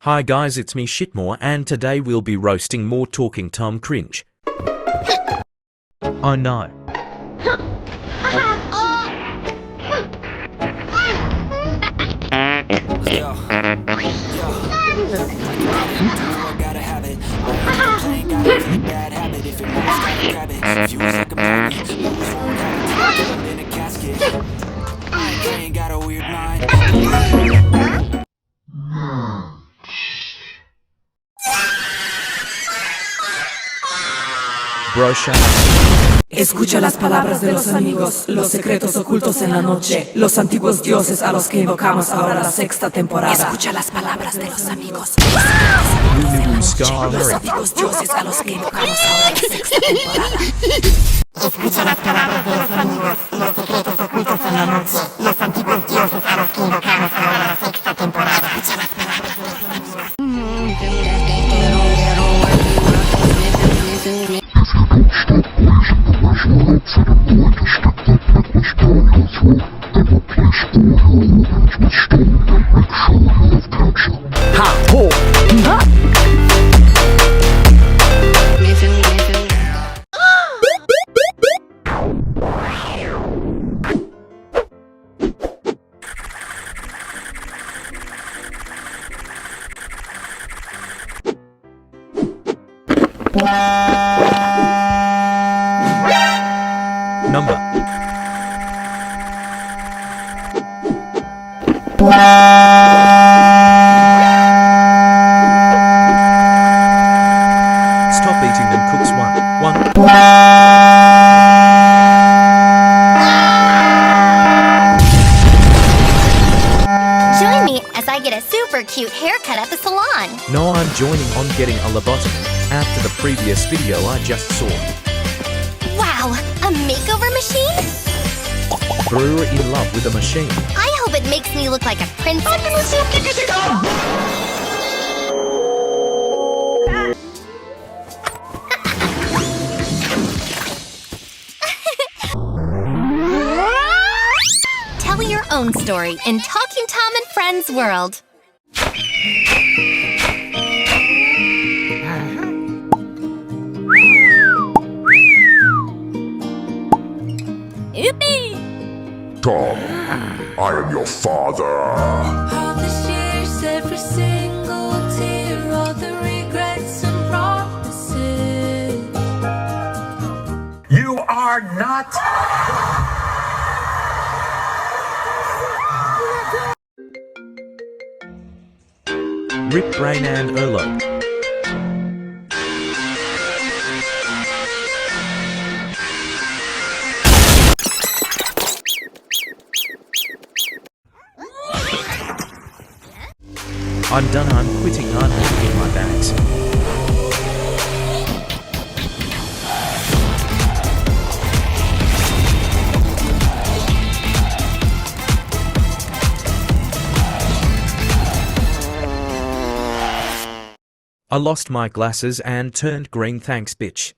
Hi guys, it's me Shitmore, and today we'll be roasting more Talking Tom Cringe. Oh no. Bro, shut up. Escucha las palabras de los amigos, los secretos ocultos en la noche, los antiguos dioses a los que invocamos ahora la sexta temporada. Escucha las palabras de los amigos, los antiguos dioses a los que invocamos ahora la sexta temporada. Escucha las palabras de los amigos, los secretos ocultos en la noche, los antiguos dioses a los que invocamos ahora la sexta temporada. Escucha las palabras de los amigos. Number. Stop eating them cooks. One. Join me as I get a super cute haircut at the salon. No, I'm joining on getting a lobotomy. After the previous video I just saw. Wow, a makeover machine? Brewer in love with a machine. I hope it makes me look like a princess. Tell your own story in Talking Tom and Friends World. Tom, I am your father. All this years, every single tear, all the regrets and promises. You are not. Rip Brain and Erlo. I'm done, I'm quitting, I'm packing my bags. I lost my glasses and turned green, thanks bitch.